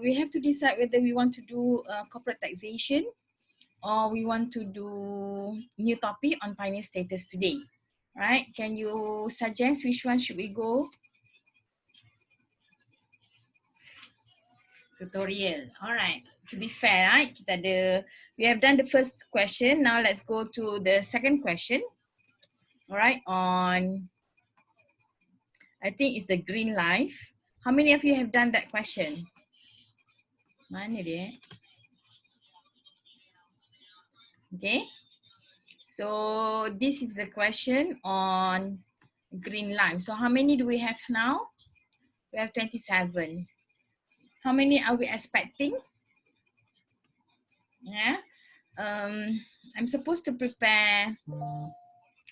we have to decide whether we want to do corporate taxation or we want to do new topic on pioneer status today. Right? Can you suggest which one should we go? Tutorial. All right. To be fair, right? We have done the first question. Now let's go to the second question. All right. On, I think it's the green life. How many of you have done that question? Mana dia? Okay. So this is the question on green life. So how many do we have now? We have 27. How many are we expecting? Yeah. I'm supposed to prepare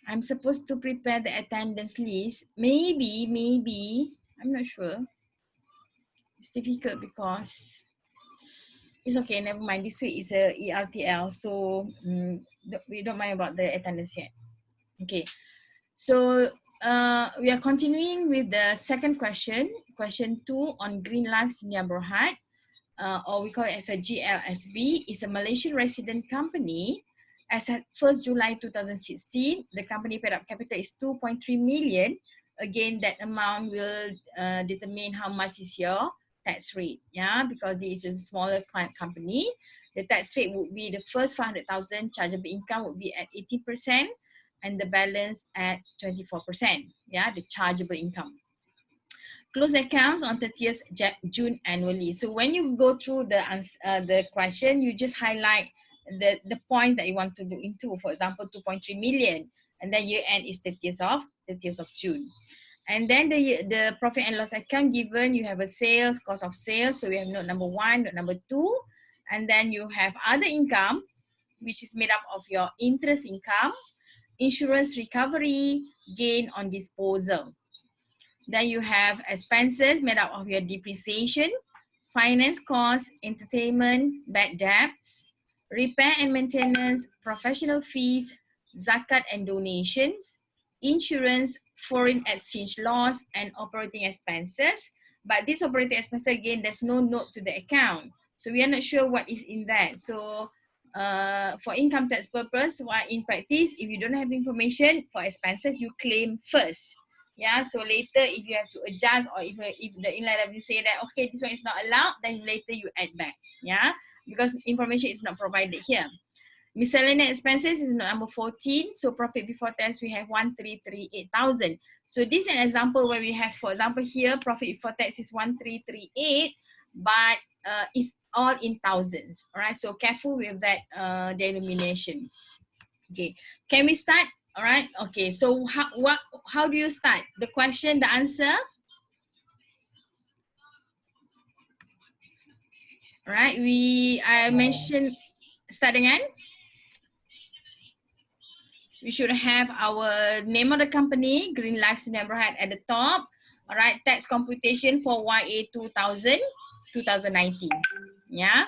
the attendance list. Maybe, I'm not sure. It's difficult because it's okay, never mind. This week is a ERTL, so we don't mind about the attendance yet. Okay, so we are continuing with the second question, question 2 on Green Life Sdn Bhd, or we call it as a GLSB. It's a Malaysian resident company. As at 1st July 2016, the company paid up capital is 2.3 million. Again, that amount will determine how much is your tax rate, yeah, because this is a smaller client company. The tax rate would be the first 500,000 chargeable income would be at 80% and the balance at 24%, yeah, the chargeable income. Close accounts on 30th June annually. So when you go through the question, you just highlight the points that you want to do into. For example, 2.3 million, and then year end is 30th of June. And then the profit and loss account given, you have a sales, cost of sales. So we have note number 1, note number 2, and then you have other income, which is made up of your interest income, insurance recovery, gain on disposal. Then you have expenses made up of your depreciation, finance costs, entertainment, bad debts, repair and maintenance, professional fees, zakat and donations, insurance, foreign exchange loss, and operating expenses. But this operating expenses, again, there's no note to the account. So we are not sure what is in that. So for income tax purpose, while in practice, if you don't have information for expenses, you claim first. Yeah, so later if you have to adjust, or if the inline revenue say that, okay, this one is not allowed, then later you add back. Yeah, because information is not provided here. Miscellaneous expenses is number 14. So profit before tax, we have 1,338,000. So this is an example where we have, for example, here profit before tax is 1,338, but it's all in thousands. All right, so careful with that denomination. Okay, can we start? All right, okay, so how do you start? The question, the answer? All right, I mentioned, start again. We should have our name of the company, Green Life Sdn Bhd at the top. All right, tax computation for YA 2019. Yeah.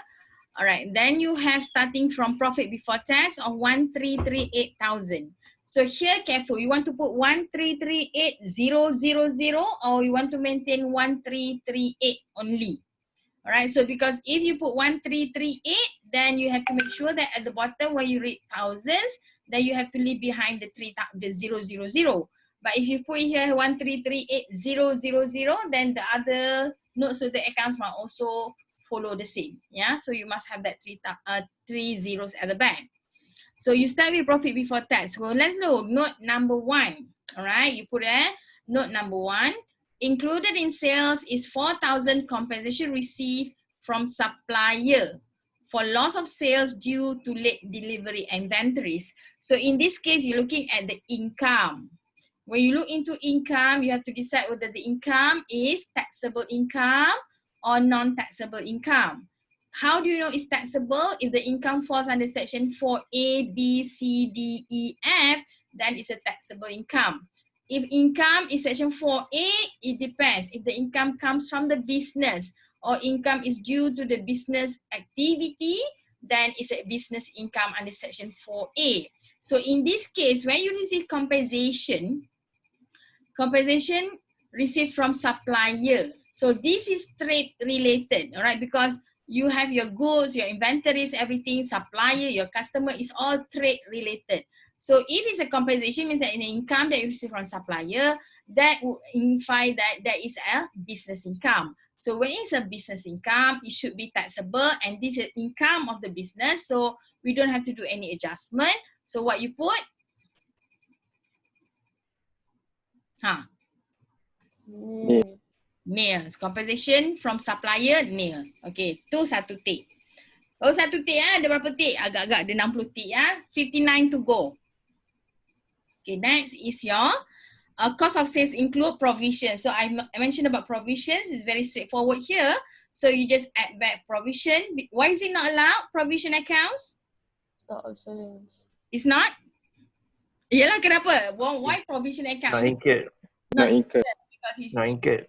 All right, then you have starting from profit before tax of 1,338,000. So here, careful, you want to put 1,338,000 or you want to maintain 1,338 only. All right, so because if you put 1,338, then you have to make sure that at the bottom where you read thousands, then you have to leave behind the 000. But if you put here 1,338,000, then the other notes of the accounts must also follow the same. Yeah, so you must have that three zeros at the back. So you start with profit before tax. So let's look note number 1. All right, you put there note number 1. Included in sales is 4,000 compensation received from supplier for loss of sales due to late delivery inventories. So in this case, you're looking at the income. When you look into income, you have to decide whether the income is taxable income or non-taxable income. How do you know it's taxable? If the income falls under section 4A, B, C, D, E, F, then it's a taxable income. If income is section 4A, it depends. If the income comes from the business or income is due to the business activity, then it's a business income under section 4A. So in this case, when you receive compensation received from supplier. So this is trade related, all right? Because you have your goods, your inventories, everything, supplier, your customer is all trade related. So if it's a compensation, means that an income that you receive from supplier, that would imply that there is a business income. So when it's a business income, it should be taxable, and this is income of the business. So we don't have to do any adjustment. So what you put? Nil. Nil. Compensation from supplier, nil. Okay, tu satu tick. Oh, satu tick ada berapa tick? Agak-agak ada 60 tick ya. 59 to go. Okay, next is your cost of sales include provision. So I mentioned about provisions. It's very straightforward here. So you just add back provision. Why is it not allowed? Provision accounts? Stock of sales. It's not? Yalah, kenapa? Why provision account? Not incurred. Not incurred. Because it's Not incurred.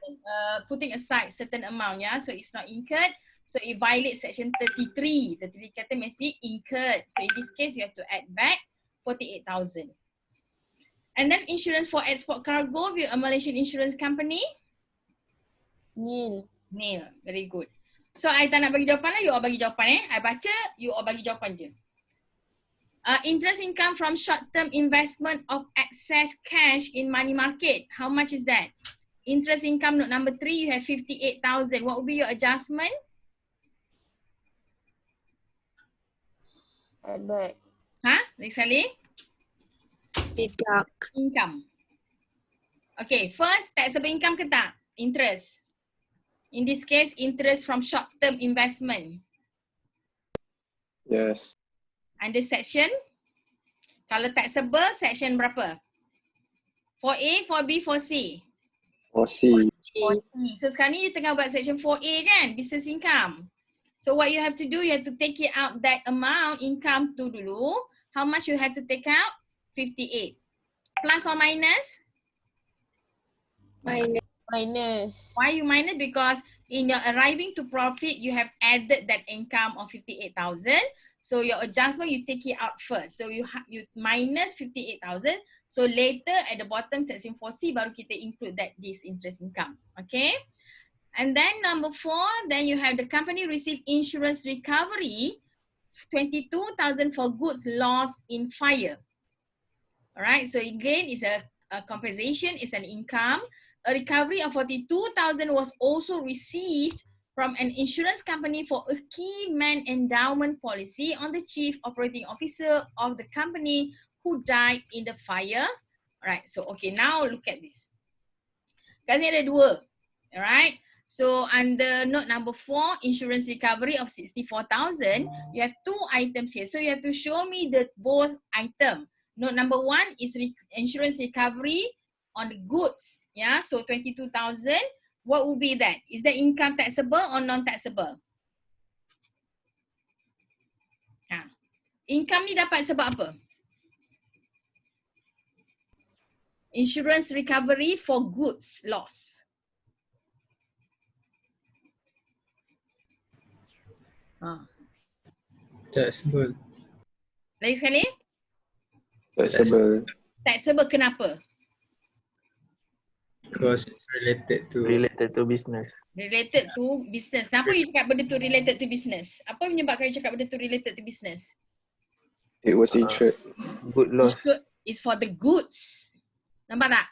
putting aside certain amount, yeah. So it's not incurred. So it violates section 33. 33 kata mesti incurred. So in this case, you have to add back 48,000. And then insurance for export cargo with a Malaysian insurance company? Nil. Nil. Very good. So I tak nak bagi jawapan lah, you all bagi jawapan I baca, you all bagi jawapan je. Interest income from short-term investment of excess cash in money market. How much is that? Interest income note number 3, you have 58,000. What would be your adjustment? Add back. Next kali. Deduct. Income. Okay, first taxable income ke tak? Interest. In this case, interest from short-term investment. Yes. Under section? Kalau taxable, section berapa? 4A, 4B, 4C? 4C. 4C. So sekarang ni you tengah buat section 4A kan? Business income. So what you have to do, you have to take it out that amount, income tu dulu. How much you have to take out? 58. Plus or minus? Minus. Why you minus? Because in your arriving to profit, you have added that income of 58,000. So your adjustment, you take it out first. So you minus 58,000. So later at the bottom section 4C, baru kita include this interest income. Okay. And then number 4, then you have the company receive insurance recovery 22,000 for goods lost in fire. Alright, so again, it's a compensation, it's an income. A recovery of 42,000 was also received from an insurance company for a key man endowment policy on the chief operating officer of the company who died in the fire. Alright, so okay, now look at this. Kat sini ada 2. Alright, so under note number 4, insurance recovery of 64,000, you have 2 items here. So you have to show me the both item. Note number 1 is insurance recovery on the goods. Yeah, so 22,000. What would be that? Is that income taxable or non-taxable? Income ni dapat sebab apa? Insurance recovery for goods loss. Taxable. Lagi sekali? Taxable. Taxable kenapa? Because it's related to business. Related to business. Kenapa you cakap benda tu related to business? Apa menyebabkan you cakap benda tu related to business? It was insured. Good loss. Is for the goods. Nampak tak?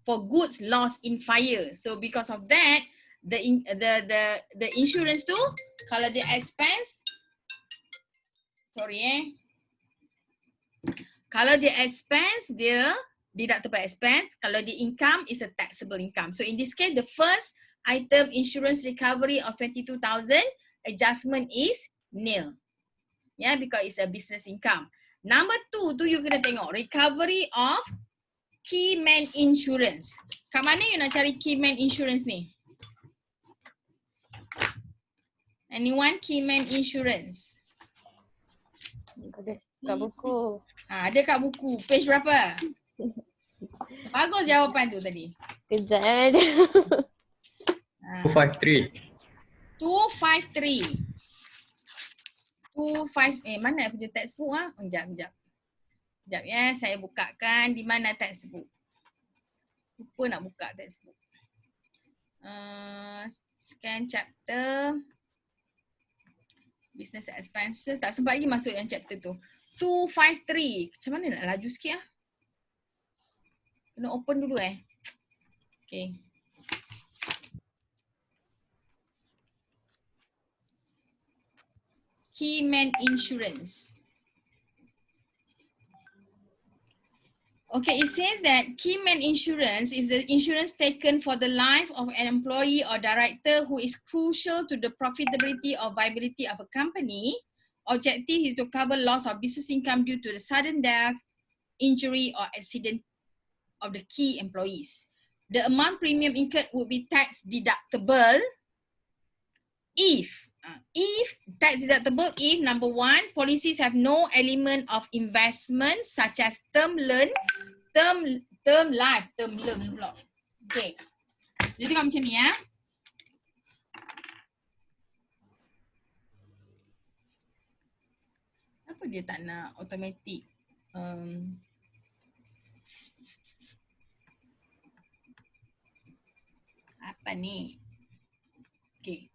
For goods lost in fire. So because of that, the insurance tu, kalau dia expense, kalau dia expense, dia deductible expense. Kalau dia income, is a taxable income. So in this case, the first item, insurance recovery of 22,000, adjustment is nil. Yeah, because it's a business income. Number 2 tu you kena tengok, recovery of key man insurance. Kat mana you nak cari key man insurance ni? Anyone key man insurance? Ada kat buku. Ada kat buku. Page berapa? Bagus jawapan tu tadi. Kejap ada. 253. 253. Mana punya textbook Sekejap ya, saya bukakan di mana textbook. Lupa nak buka textbook. Scan chapter business expenses. Tak sempat lagi masuk yang chapter tu. 253. Macam mana nak laju sikit ah? Kena open dulu Okay. Keyman Insurance. Okay, it says that Keyman Insurance is the insurance taken for the life of an employee or director who is crucial to the profitability or viability of a company. Objective is to cover loss of business income due to the sudden death, injury, or accident of the key employees. The amount premium incurred would be tax deductible if tax deductible if number one, policies have no element of investment such as term life. Okay. Jadi tengok macam ni ya. Apa dia tak nak automatic? Apa ni? Okay.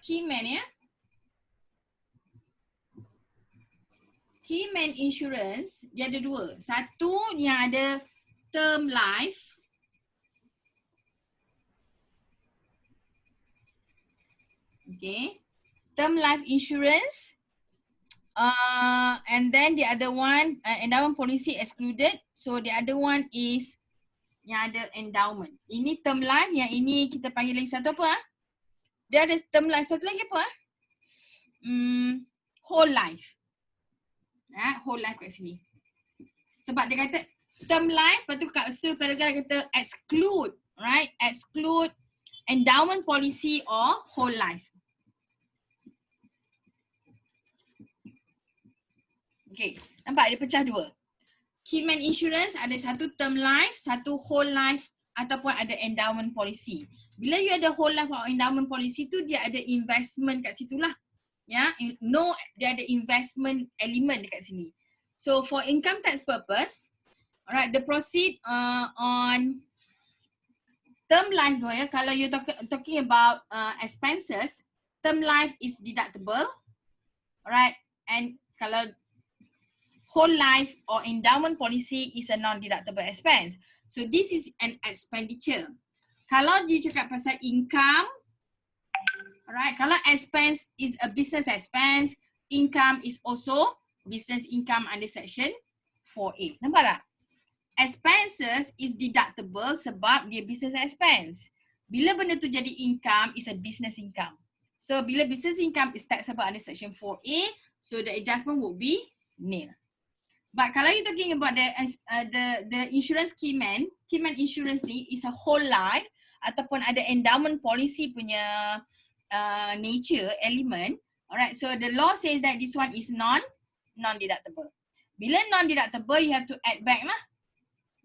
Keyman ya. Keyman Insurance dia ada dua. Satu yang ada term life. Okay. Term life insurance. And then the other one, endowment policy excluded. So the other one is yang ada endowment. Ini term life, yang ini kita panggil lagi satu apa? Dia ada term life, satu lagi apa? Whole life. Whole life kat sini. Sebab dia kata term life, lepas tu kat situ paragraph kata exclude, right? Exclude endowment policy or whole life. Okay, nampak dia pecah dua. Keyman Insurance ada satu term life, satu whole life ataupun ada endowment policy. Bila you ada whole life or endowment policy tu dia ada investment kat situ lah. Ya, no, dia ada investment element dekat sini. So for income tax purpose, alright, the proceed on term life tu ya, kalau you talking about expenses, term life is deductible, alright, and kalau whole life or endowment policy is a non-deductible expense. So this is an expenditure. Kalau dia cakap pasal income, alright, kalau expense is a business expense, income is also business income under section 4A. Nampak tak? Expenses is deductible sebab dia business expense. Bila benda tu jadi income, is a business income. So bila business income is taxable under section 4A, so the adjustment would be nil. But kalau you talking about the insurance Keyman Insurance ni is a whole life ataupun ada endowment policy punya nature element. Alright, so the law says that this one is non-deductible. Bila non-deductible, you have to add back lah.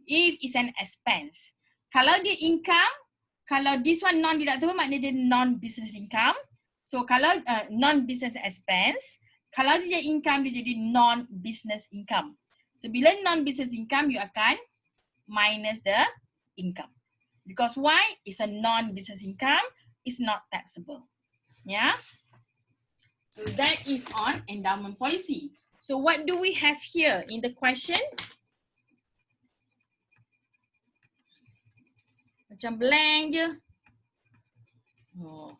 If it's an expense. Kalau dia income, kalau this one non-deductible maknanya dia non-business income. So kalau non-business expense, kalau dia income, dia jadi non-business income. So bila non-business income, you akan minus the income. Because why? It's a non-business income, it's not taxable. Yeah. So that is on endowment policy. So what do we have here in the question? Macam blank je. Oh.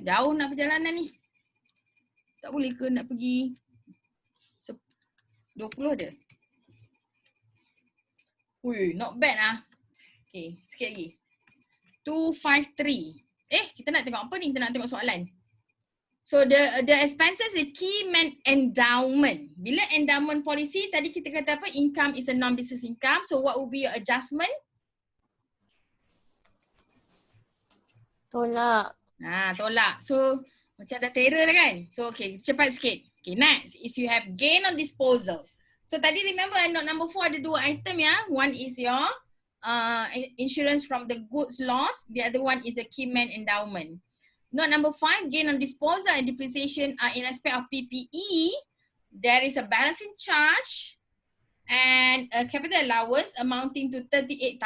Jauh nak perjalanan ni. Tak boleh ke nak pergi 20 ada? Ui, not bad ah. Okay, sikit lagi. 253. Kita nak tengok apa ni? Kita nak tengok soalan. So the expenses is Keyman endowment. Bila endowment policy tadi kita kata apa? Income is a non-business income. So what will be your adjustment? Tolak. Tolak. So macam dah terror dah kan? So okay, cepat sikit. Okay, next is you have gain on disposal. So tadi remember note number 4 ada dua item ya. One is your insurance from the goods loss. The other one is the Keyman endowment. Note number 5, gain on disposal and depreciation are in respect of PPE. There is a balancing charge and a capital allowance amounting to 38,122.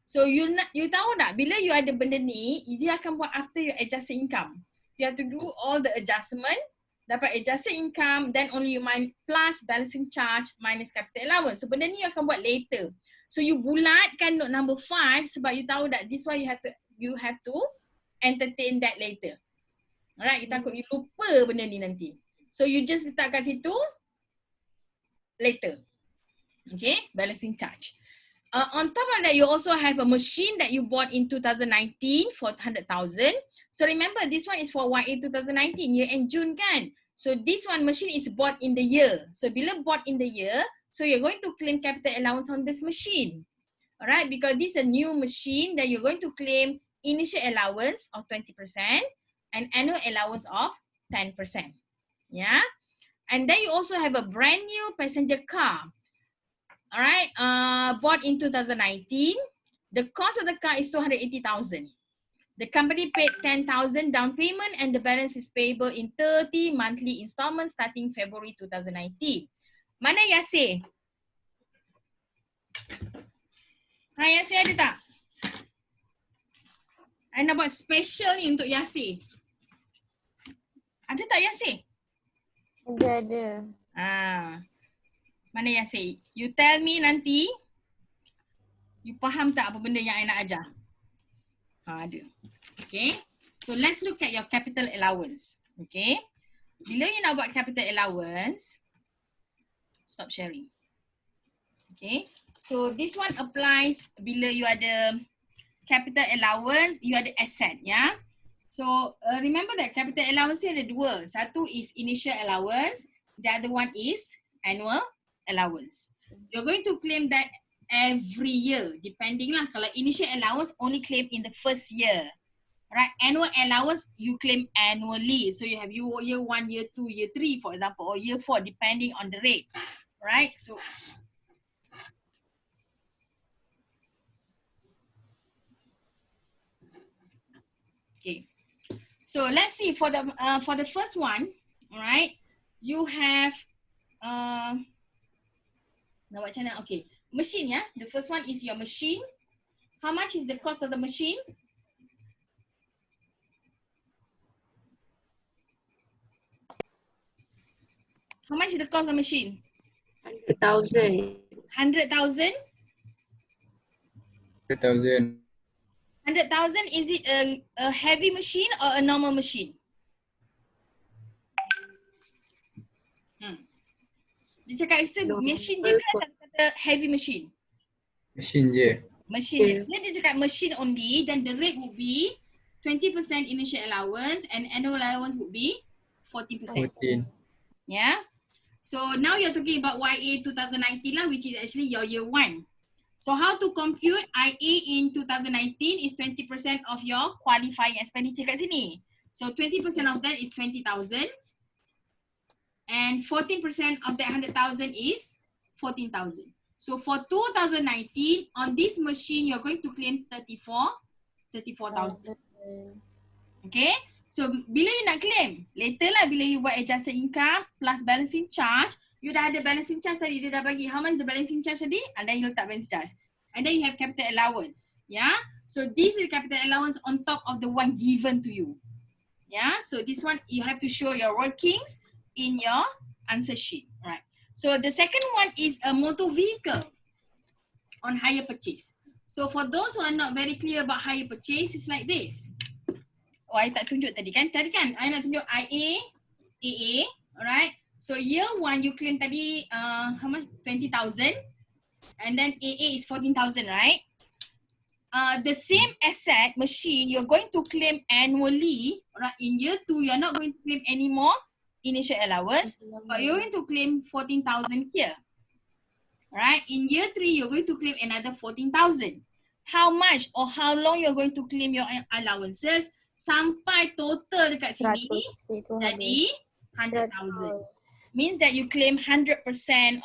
So you tahu tak bila you ada benda ni, dia akan buat after you adjusted income. You have to do all the adjustment, dapat adjusted income, then only you plus balancing charge minus capital allowance. So benda ni you akan buat later. So you bulatkan note number 5 sebab you tahu that this one you have to entertain that later. Alright, you takut you lupa benda ni nanti. So you just letak kat situ later. Okay, balancing charge. On top of that, you also have a machine that you bought in 2019 for 100,000. So remember, this one is for YA 2019, year end June kan? So this one machine is bought in the year. So bila bought in the year, so you're going to claim capital allowance on this machine. Alright, because this is a new machine that you're going to claim initial allowance of 20% and annual allowance of 10%. Yeah. And then you also have a brand new passenger car. Alright, bought in 2019. The cost of the car is 280,000. The company paid 10,000 down payment and the balance is payable in 30 monthly installments starting February 2019. Mana Yasir? Hai Yasir ada tak? I nak buat special ni untuk Yasir. Ada tak Yasir? Ada. Mana Yasir? You tell me nanti. You faham tak apa benda yang I nak ajar? Ada. Okay. So let's look at your capital allowance. Okay. Bila you nak buat capital allowance, stop sharing. Okay. So this one applies bila you ada capital allowance, you ada asset, ya. So remember that capital allowance ni ada dua. Satu is initial allowance, the other one is annual allowance. You're going to claim that every year, depending lah. Kalau initial allowance only claim in the first year. Right, annual allowance you claim annually. So you have year 1, year 2, year 3 for example, or year 4 depending on the rate. Right, so okay. So let's see for the first one, all right, you have nak buat macam mana? Okay, machine ya. The first one is your machine. How much is the cost of the machine? How much is the cost of the machine? 100,000. 100,000? 100,000. 100,000, is it a heavy machine or a normal machine? Dia cakap itu machine je kan atau kata heavy machine? Machine je. Machine je. Dia cakap machine only, then the rate would be 20% initial allowance and annual allowance would be 14%. 14. Yeah. So now you're talking about YA 2019 lah, which is actually your year 1. So how to compute IA in 2019 is 20% of your qualifying expenditure kat sini. So 20% of that is 20,000 and 14% of that 100,000 is 14,000. So for 2019 on this machine you're going to claim 34,000. Okay? So bila you nak claim? Later lah bila you buat adjusted income plus balancing charge, you dah ada balancing charge tadi, dia dah bagi how much the balancing charge tadi, and then you letak balancing charge. And then you have capital allowance. Yeah? So this is capital allowance on top of the one given to you. Yeah? So this one you have to show your workings in your answer sheet. Right. So the second one is a motor vehicle on hire purchase. So for those who are not very clear about hire purchase, it's like this. Oh, I tak tunjuk tadi kan? Tadi kan I nak tunjuk IA, AA, alright. So year 1 you claim tadi how much? 20,000 and then AA is 14,000, right? The same asset machine you're going to claim annually, right? In year 2 you're not going to claim any more initial allowance, but you're going to claim 14,000 here. Right? In year 3 you're going to claim another 14,000. How much or how long you're going to claim your allowances sampai total dekat sini jadi 100,000. Means that you claim 100%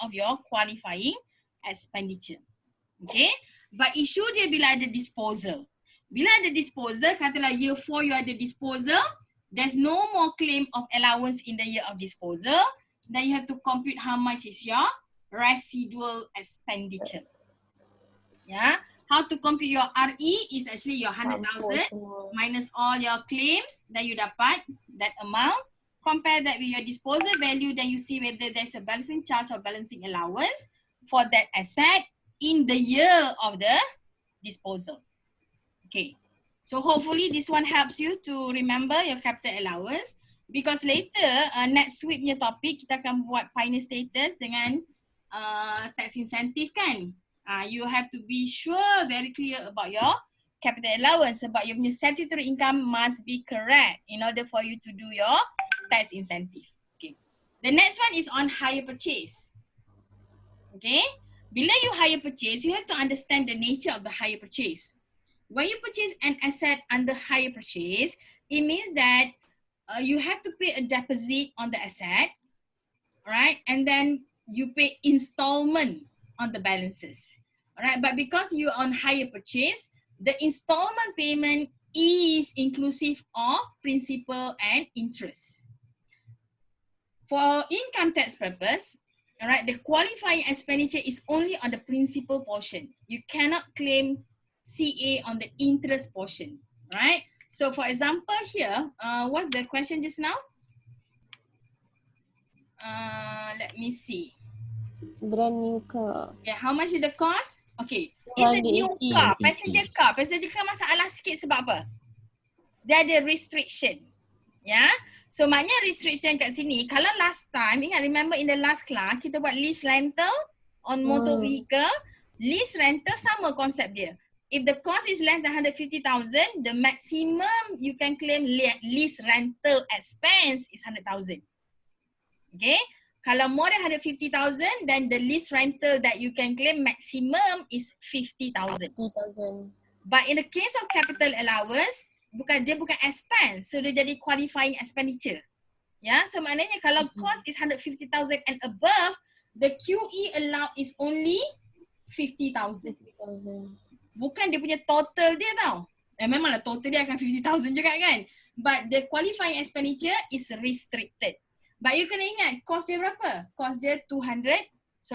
of your qualifying expenditure. Okay? But issue dia bila ada disposal. Bila ada disposal, katalah year 4 you ada disposal, there's no more claim of allowance in the year of disposal. Then you have to compute how much is your residual expenditure. Yeah. How to compute your RE is actually your 100,000 Mampus semua. minus all your claims, then you dapat that amount. Compare that with your disposal value, then you see whether there's a balancing charge or balancing allowance for that asset in the year of the disposal. Okay. So hopefully this one helps you to remember your capital allowance, because later next week punya topik kita akan buat pioneer status dengan tax incentive kan. You have to be sure, very clear about your capital allowance, sebab your punya statutory income must be correct in order for you to do your tax incentive. Okay. The next one is on hire purchase. Okay. Bila you hire purchase, you have to understand the nature of the hire purchase. When you purchase an asset under hire purchase, it means that you have to pay a deposit on the asset, right? And then you pay installment on the balances, all right? But because you're on hire purchase, the installment payment is inclusive of principal and interest. For income tax purpose, all right, the qualifying expenditure is only on the principal portion. You cannot claim CA on the interest portion, right? So for example here, what's the question just now? Let me see. Brand new car. Yeah, how much is the cost? Okay, it's a new 180. car, passenger car. Passenger car masalah sikit sebab apa? Dia ada restriction. Yeah. So maknanya restriction kat sini, kalau last time, ingat remember in the last class, kita buat lease rental on motor vehicle, lease rental sama konsep dia. If the cost is less than 150,000, the maximum you can claim lease rental expense is 100,000. Okay. Kalau more than 150,000, then the lease rental that you can claim maximum is 50,000. 50,000. But in the case of capital allowance, dia bukan expense, so dia jadi qualifying expenditure. Yeah, so maknanya kalau cost is 150,000 and above, the QE allowed is only 50,000. 50,000. Bukan dia punya total dia tau. Memanglah total dia akan 50,000 juga kan. But the qualifying expenditure is restricted. But you kena ingat, cost dia berapa? Cost dia 180,000.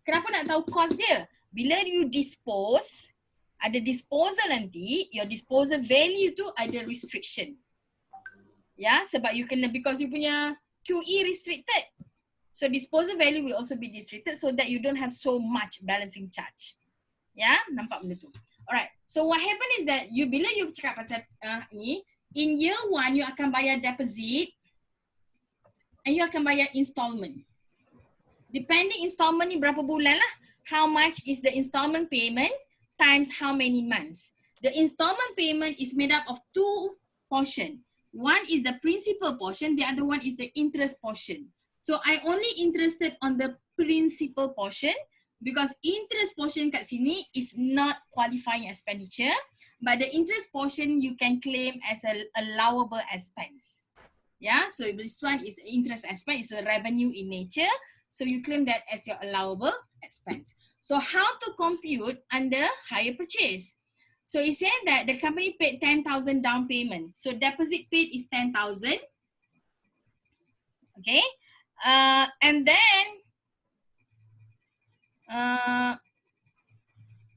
Kenapa nak tahu cost dia? Bila you dispose, ada disposal nanti, your disposal value tu ada restriction. Ya, sebab you kena, because you punya QE restricted. So disposal value will also be restricted so that you don't have so much balancing charge. Ya, nampak benda tu. Alright, so what happen is that bila you cakap pasal ni, in year 1 you akan bayar deposit and you akan bayar installment. Depending installment ni berapa bulan lah. How much is the installment payment times how many months. The installment payment is made up of two portions. One is the principal portion, the other one is the interest portion. So I only interested on the principal portion because interest portion kat sini is not qualifying expenditure, but the interest portion you can claim as an allowable expense. Yeah, so this one is interest expense, it's a revenue in nature. So you claim that as your allowable expense. So how to compute under hire purchase? So it says that the company paid 10,000 down payment. So deposit paid is 10,000. Okay. And then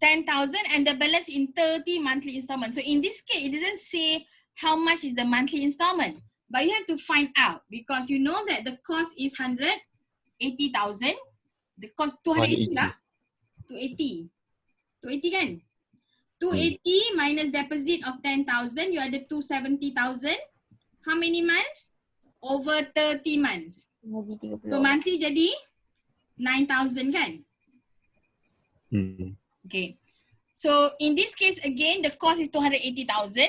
10,000 and the balance in 30 monthly installments. So in this case, it doesn't say how much is the monthly installment, but you have to find out because you know that the cost is 180,000. The cost 280 lah. 280 kan? 280 minus deposit of 10,000, you ada 270,000. How many months? Over 30 months. Lagi 30. So monthly jadi 9,000 kan? Okay. So in this case again, the cost is 280,000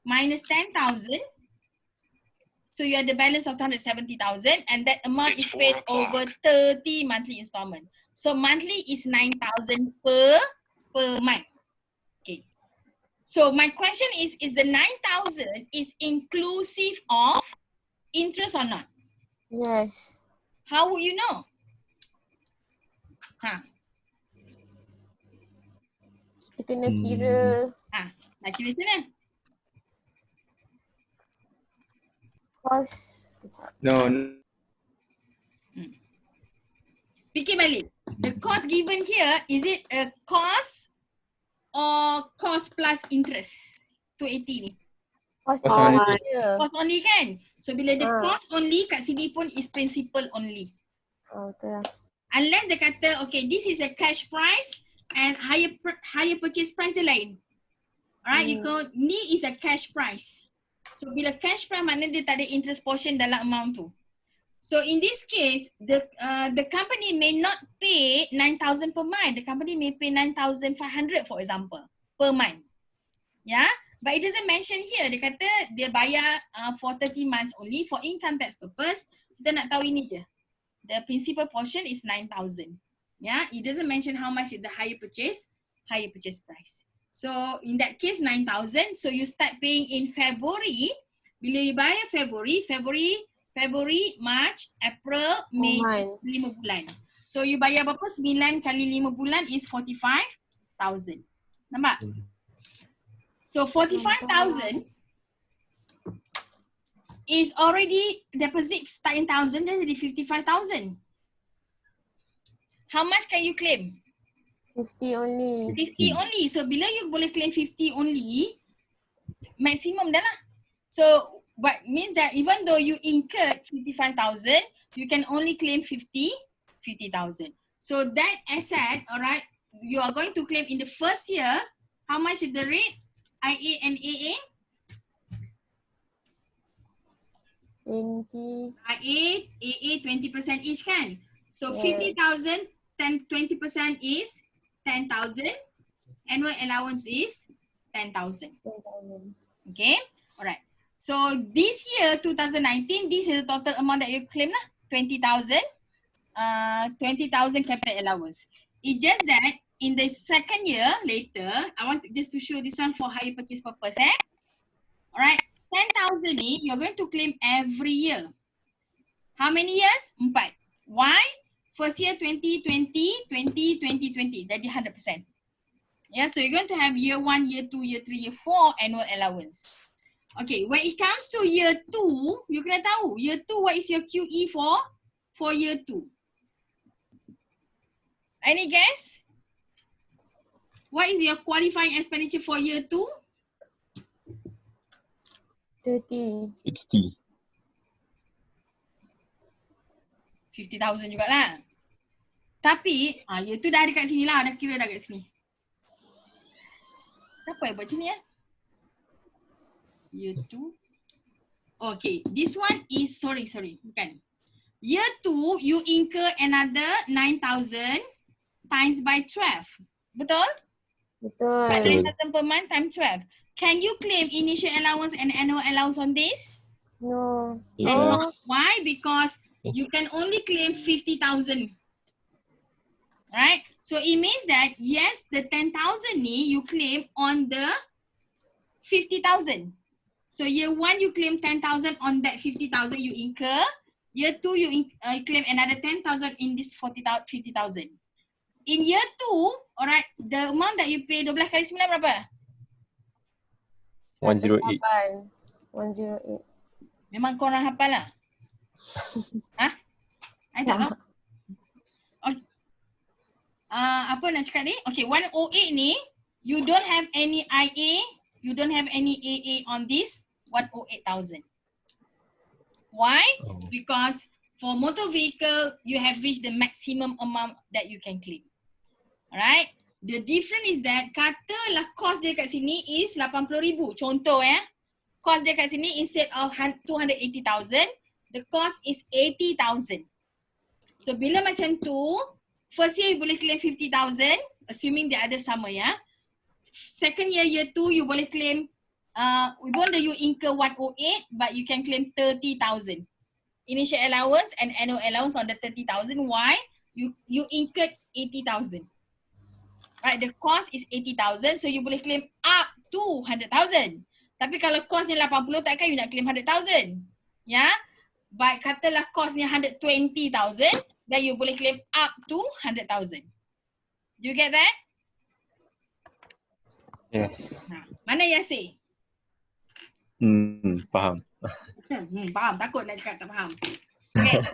minus 10,000. So you have the balance of 270,000 and that amount is paid over 30 monthly installment. So monthly is 9,000 per month. Okay. So my question is the 9,000 is inclusive of interest or not? Yes. How would you know? Kita kena kira Nak kira macam mana? cost. Kejap. No. Fikir balik. The cost given here, is it a cost or cost plus interest? 280 ni. Cost Cost only. je. Cost only kan? So bila the Ah. cost only, kat sini pun is principal only. Oh, betul lah. Unless dia kata, okay, this is a cash price and higher purchase price dia lain. Alright, you go, ni is a cash price. So bila cash price maknanya dia tak ada interest portion dalam amount tu. So in this case, the company may not pay 9,000 per month. The company may pay 9,500 for example, per month. Yeah, but it doesn't mention here. Dia kata dia bayar for 30 months only for income tax purpose. Kita nak tahu ini je. The principal portion is 9,000. Yeah, it doesn't mention how much is the higher purchase price. So in that case 9,000. So you start paying in February. Bila you bayar February, March, April, May, 5 bulan. So you bayar berapa? 9 kali 5 bulan is 45,000. Nampak? So 45,000 is already deposit 10,000 dan jadi 55,000. How much can you claim? 50 only. 50 only. So bila you boleh claim 50 only, maximum dah lah. So what means that even though you incurred 55,000, you can only claim 50,000. So that asset, alright, you are going to claim in the first year. How much is the rate? IA and AA? 20. AA 20% each kan? So Yes. 50,000, 20% is 10,000. Annual allowance is 10,000. 10,000. Okay, alright. So this year 2019, this is the total amount that you claim lah, 20,000. 20,000 capital allowance. It's just that in the second year later, I want just to show this one for higher purchase purpose. Alright, 10,000 ni you're going to claim every year. How many years? 4. Why? First year 2020, 2020, jadi 100%. Yeah, so you're going to have year 1, year 2, year 3, year 4 annual allowance. Okay, when it comes to year 2, you kena tahu, year 2, what is your QE for year 2? Any guess? What is your qualifying expenditure for year 2? 30. 60. 50,000 jugalah. Tapi, year 2 dah dekat sini lah, dah kira dah kat sini. Kenapa buat macam ni ya? Year 2. Okay, this one is, sorry, bukan. Year 2, you incur another 9,000 times by 12. Betul? Betul. 9,000 per month times 12. Can you claim initial allowance and annual allowance on this? No. And why? Because you can only claim 50,000. Right? So it means that yes, the 10,000 ni you claim on the 50,000. So year 1 you claim 10,000 on that 50,000 you incur. Year 2 you claim another 10,000 in this 50,000. In year 2, alright, the amount that you pay 12 kali 9 berapa? 108. 108. Memang korang hafal lah. Ha? I tak tahu. Apa nak cakap ni? Okay, 108 ni, you don't have any IA, you don't have any AA on this 108,000. Why? Because for motor vehicle, you have reached the maximum amount that you can claim. Alright? The difference is that katalah cost dia kat sini is 80,000. Contoh cost dia kat sini instead of 280,000, the cost is 80,000. So bila macam tu, first year you boleh claim 50,000, assuming the other sama ya. Second year, year 2, you boleh claim, even though you incur 108, but you can claim 30,000. Initial allowance and annual allowance on the 30,000. Why? You incurred 80,000. Right, the cost is 80,000, so you boleh claim up to 100,000. Tapi kalau costnya 80, takkan you nak claim 100,000. Ya? But katalah costnya 120,000, then you boleh claim up to 100,000. You get that? Yes. Mana Yasir? Faham. Faham, takut nak cakap tak faham. Okay.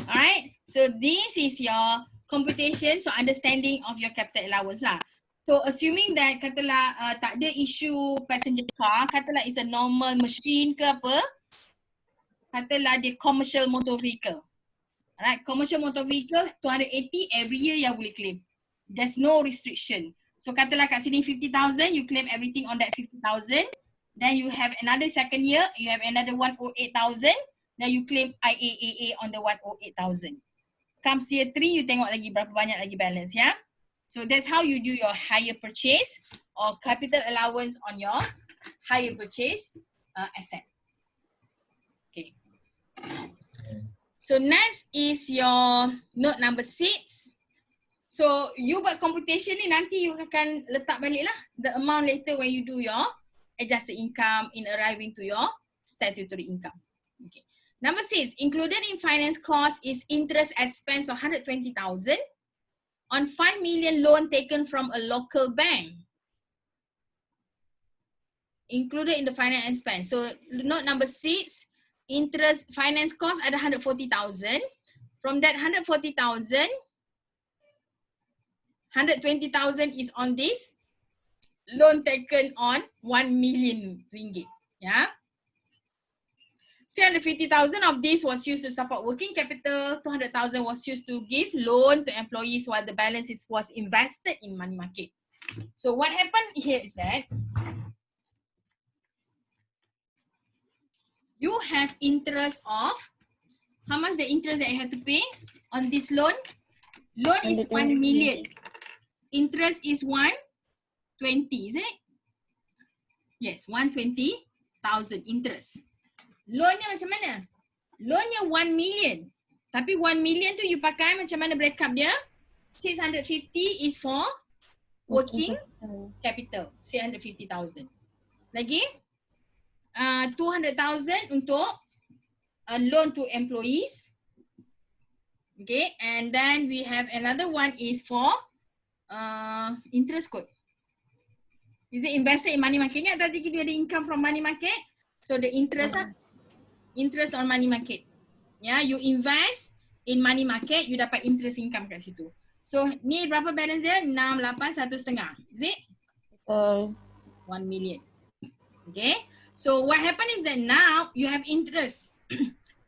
Alright, so this is your computation, so understanding of your capital allowance lah. So assuming that katalah tak ada issue passenger car, katalah is a normal machine ke apa, katalah dia commercial motor vehicle. Alright, commercial motor vehicle 280 every year yang boleh claim. There's no restriction. So katalah kat sini 50,000, you claim everything on that 50,000. Then you have another second year, you have another 108,000. Then you claim IAAA on the 108,000. Comes year 3, you tengok lagi berapa banyak lagi balance ya. So that's how you do your hire purchase or capital allowance on your hire purchase asset. Okay. So next is your note number 6. So you buat computation ni nanti you akan letak balik lah the amount later when you do your adjusted income in arriving to your statutory income. Okay. Number 6, included in finance cost is interest expense of 120,000 on 5 million loan taken from a local bank. Included in the finance expense. So note number 6, interest finance cost ada 140,000. From that 140,000, 120,000 is on this loan taken on 1 million ringgit. Yeah. 350,000 of this was used to support working capital. 200,000 was used to give loan to employees while the balance was invested in money market. So what happened here is that you have interest of, how much the interest that you have to pay on this loan? Loan is 1 million. Interest is 120, is it? Yes, 120,000 interest. Loannya macam mana? Loannya 1 million. Tapi 1 million tu you pakai macam mana break up dia? 650 is for working capital. 650,000. Lagi? 200,000 untuk loan to employees. Okay, and then we have another one is for interest code. Is it invested in money market? Ingat tadi kita ada income from money market? So the interest interest on money market. Yeah, you invest in money market, you dapat interest income kat situ. So ni berapa balance dia? 6, 8, 1.5. Is it? 1 million. Okay. So what happened is that now you have interest.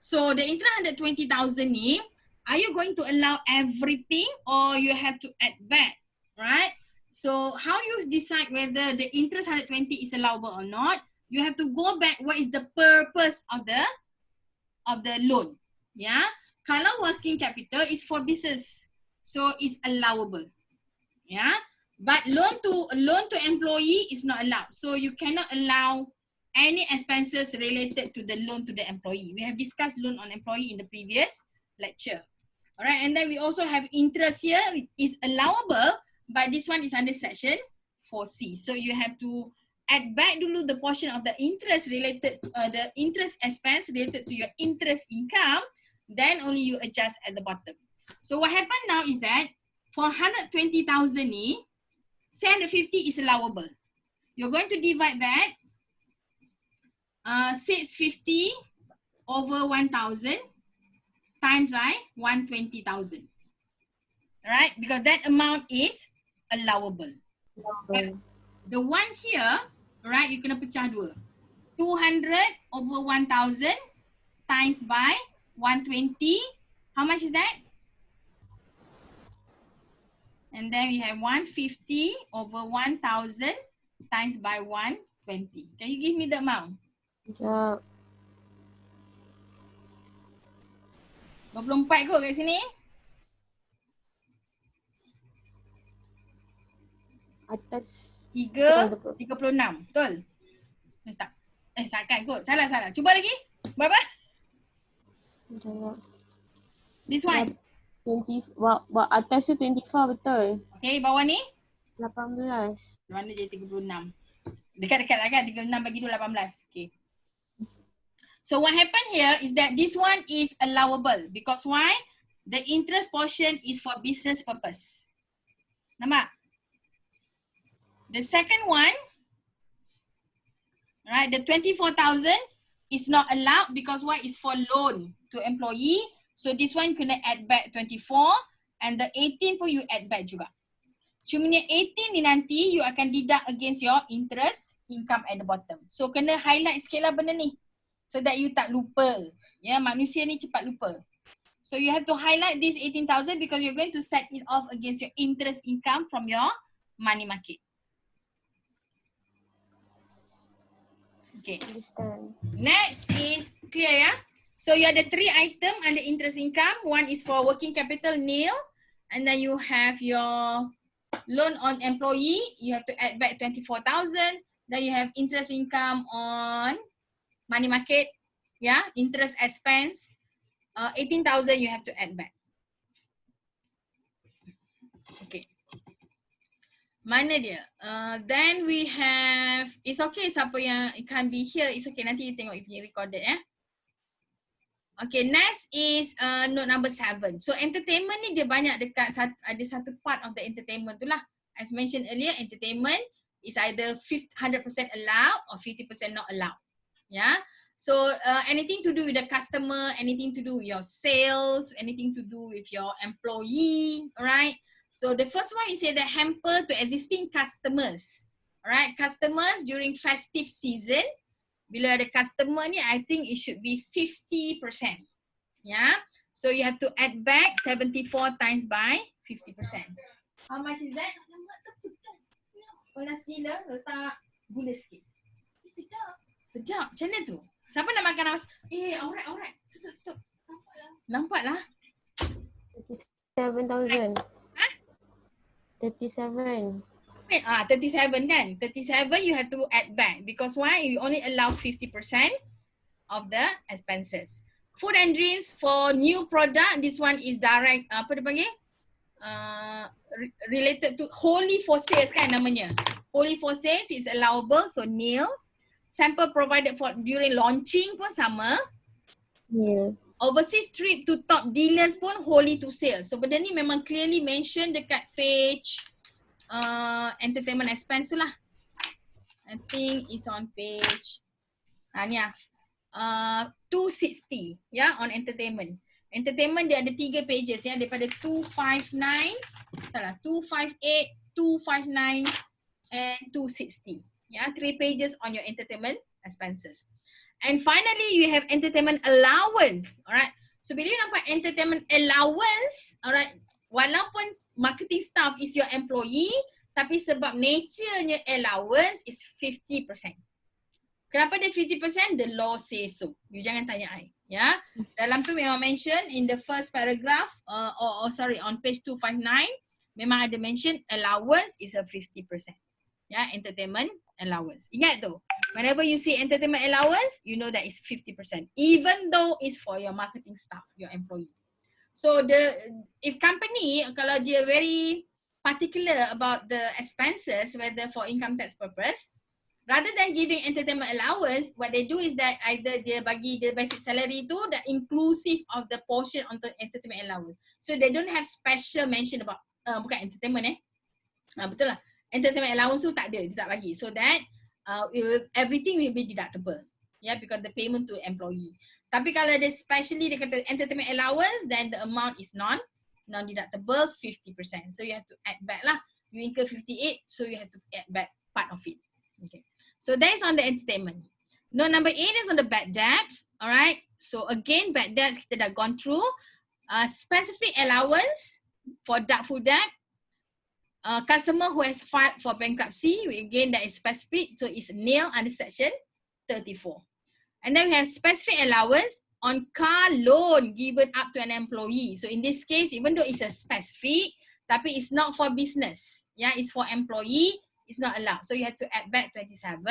So the interest 120,000 ni, are you going to allow everything or you have to add back, right? So how you decide whether the interest 120 is allowable or not? You have to go back what is the purpose of the loan. Yeah. Kalau working capital is for business, so it's allowable. Yeah. But loan to employee is not allowed. So you cannot allow any expenses related to the loan to the employee. We have discussed loan on employee in the previous lecture. All right, and then we also have interest here. It is allowable, but this one is under section 4C. So you have to add back dulu the portion of the interest related, the interest expense related to your interest income, then only you adjust at the bottom. So what happened now is that for 120,000 ni, 750 is allowable. You're going to divide that 650 over 1,000 times by 120,000. Right? Because that amount is allowable. But the one here, right, you kena pecah dua. 200 over 1,000 times by 120. How much is that? And then we have 150 over 1,000 times by 120. Can you give me the amount? Sekejap. 24 kot kat sini. Atas 36. Betul? Tak. Sakan kot. Salah. Cuba lagi. Berapa? sekejap. This one. 20, atas tu 24 betul. Okay, bawah ni? 18. Mana jadi 36? Dekat-dekat lah kan? 36 bagi 2, 18. Okay. So what happened here is that this one is allowable. Because why? The interest portion is for business purpose. Nampak? The second one, right, the 24,000 is not allowed because why? It's for loan to employee. So this one kena add back 24 and the 18 pun you add back juga. Cumanya 18 ni nanti you akan deduct against your interest income at the bottom. So kena highlight sikit lah benda ni so that you tak lupa. Ya, manusia ni cepat lupa. So you have to highlight this 18,000 because you're going to set it off against your interest income from your money market. Okay. Understand. Next is clear, yeah? So you ada 3 item under interest income. One is for working capital nil, and then you have your loan on employee. You have to add back 24,000. Then you have interest income on money market, yeah, interest expense. 18,000 you have to add back. Okay. Mana dia? Then we have, it's okay siapa yang it can be here, it's okay, nanti you tengok if you recorded ya. Okay, next is note number 7. So entertainment ni dia banyak dekat ada satu part of the entertainment tu lah. As mentioned earlier, entertainment is either 100% allowed or 50% not allowed. Yeah. So anything to do with the customer, anything to do with your sales, anything to do with your employee, alright? So the first one is say the hamper to existing customers. Alright, customers during festive season. Bila ada customer ni, I think it should be 50%. Yeah. So you have to add back 74 times by 50%. How much is that? Panas gila, letak gula sikit. Sedap. Sedap. Macam mana tu? Siapa nak makan awas? Alright. Tutup. Nampaklah. 37,000. Ha? 37. 37 kan? 37 you have to add back because why? You only allow 50% of the expenses. Food and drinks for new product, this one is direct, apa dia panggil? Related to wholly for sales kan namanya. Wholly for sales is allowable, so nil. Sample provided for during launching pun sama. Nil. Overseas trip to top dealers pun wholly to sales. So benda ni memang clearly mention dekat page entertainment expense tu lah. I think it's on page ni lah. 260 ya, on entertainment. Entertainment dia ada 3 pages ya, daripada 258, 259 and 260. Ya, 3 pages on your entertainment expenses. And finally you have entertainment allowance. Alright. So bila you nampak entertainment allowance, alright, walaupun marketing staff is your employee, tapi sebab nature-nya allowance is 50%. Kenapa dia 50%? The law says so. You jangan tanya I. Ya. Dalam tu memang mention in the first paragraph on page 259 memang ada mention allowance is a 50%. Ya, entertainment allowance. Ingat tu. Whenever you see entertainment allowance, you know that it's 50%. Even though it's for your marketing staff, your employee. So if company kalau dia very particular about the expenses, whether for income tax purpose, rather than giving entertainment allowance, what they do is that either dia bagi the basic salary tu that inclusive of the portion untuk entertainment allowance. So they don't have special mention about bukan entertainment betul lah. Entertainment allowance tu tak ada, dia tak bagi. So that everything will be deductible. Yeah, because the payment to employee. Tapi kalau dia specially dia kata entertainment allowance, then the amount is non-deductible 50%. So you have to add back lah. You incur 58, so you have to add back part of it. Okay. So that is on the entertainment. Note number 8 is on the bad debts. Alright. So again, bad debts kita dah gone through. Specific allowance for doubtful debt. Customer who has filed for bankruptcy, again that is specific, so it's nil under section 34. And then we have specific allowance on car loan given up to an employee. So in this case, even though it's a specific, tapi it's not for business. Yeah, it's for employee, it's not allowed. So you have to add back 27.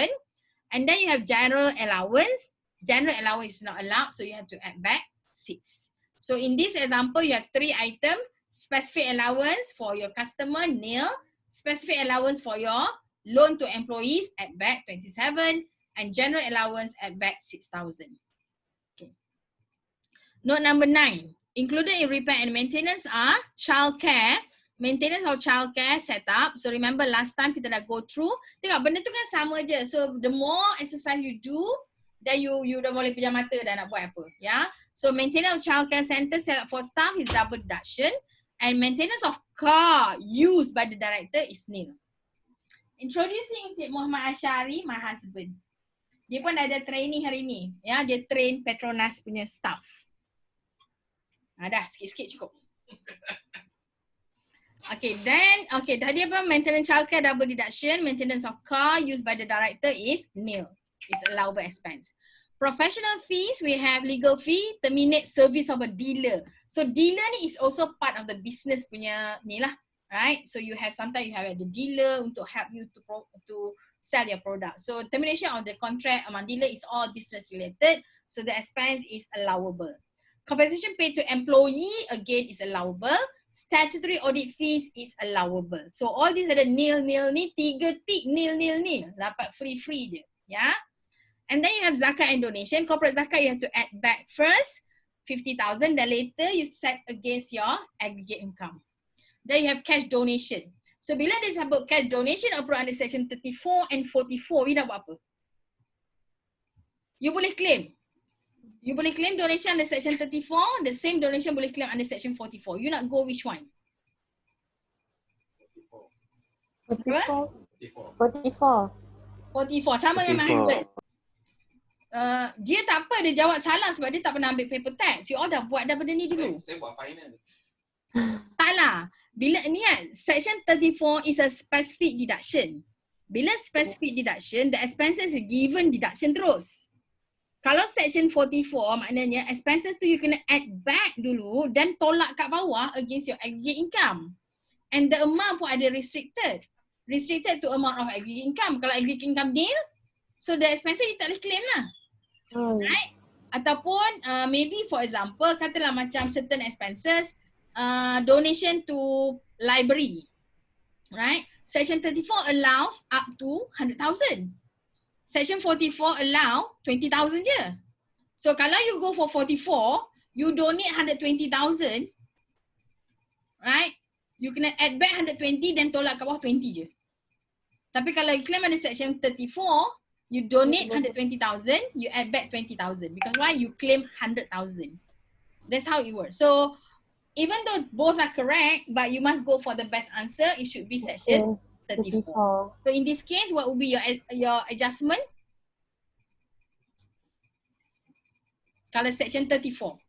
And then you have general allowance. General allowance is not allowed, so you have to add back 6. So in this example, you have 3 items. Specific allowance for your customer, nil. Specific allowance for your loan to employees, add back 27. And general allowance, add back 6,000. Okay. Note number 9. Included in repair and maintenance are childcare. Maintenance of childcare setup. So remember last time kita dah go through. Tengok benda tu kan sama je. So the more exercise you do, then you dah boleh pejam mata dah nak buat apa. Yeah. So maintenance of childcare center set up for staff is double deduction. And maintenance of car used by the director is nil. Introducing Cik Muhammad Ashari, my husband. Dia pun ada training hari ni. Ya, dia train Petronas punya staff. Dah, sikit-sikit cukup. Okay, then, tadi apa? Maintenance childcare double deduction, maintenance of car used by the director is nil. It's allowable expense. Professional fees, we have legal fee, terminate service of a dealer. So dealer ni is also part of the business punya ni lah, right? So you have, sometimes you have the dealer untuk help you to sell your product. So termination of the contract among dealer is all business related. So the expense is allowable. Compensation paid to employee, again, is allowable. Statutory audit fees is allowable. So all these ada nil ni, 3 tick nil. Dapat free je. Yeah. And then you have zakat and donation. Corporate zakat you have to add back first 50,000, then later you set against your aggregate income. Then you have cash donation. So bila dia sebut cash donation approved under section 34 and 44, you dah buat apa? You boleh claim. You boleh claim donation under section 34, the same donation boleh claim under section 44. You nak go which one? 44. 44. Sama dengan my husband. Dia tak apa, dia jawab salah sebab dia tak pernah ambil paper tax. You all dah buat dah benda ni dulu. Saya buat finance. Tak lah. Bila ni kan, section 34 is a specific deduction. Bila specific deduction, the expenses is given deduction terus. Kalau section 44 maknanya expenses tu you kena add back dulu dan tolak kat bawah against your aggregate income. And the amount pun ada restricted. Restricted to amount of aggregate income. Kalau aggregate income nil, so the expenses you tak boleh claim lah. Right? Ataupun maybe for example, katalah macam certain expenses, donation to library. Right? Section 34 allows up to 100,000. Section 44 allow 20,000 je. So kalau you go for 44, you donate 120,000, right? You kena add back 120 then tolak kat bawah 20 je. Tapi kalau you claim under section 34, you donate 120,000, you add back 20,000. Because why? You claim 100,000. That's how it works. So even though both are correct, but you must go for the best answer, it should be section 34. So in this case, what would be your adjustment? Kalau section 34.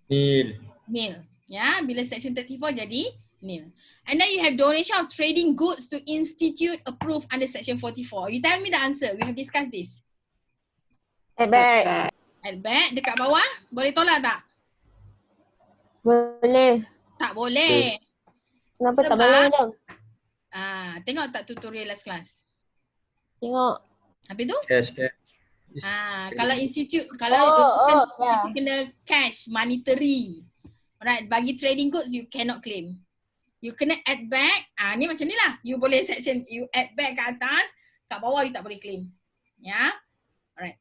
Nil. Ya, bila section 34 jadi nil. And then you have donation of trading goods to institute approved under section 44. You tell me the answer. We have discussed this. Add back. Add back dekat bawah. Boleh tolak tak? Boleh. Tak boleh. Kenapa tak Sebab- boleh dong? Tengok tak tutorial last class? Tengok. Habis tu? Cash. Kalau institute, kalau Ya. you kena cash, monetary. Alright, bagi trading goods you cannot claim. You kena add back. Ni macam ni lah. You boleh section, you add back kat atas, kat bawah you tak boleh claim. Ya. Alright.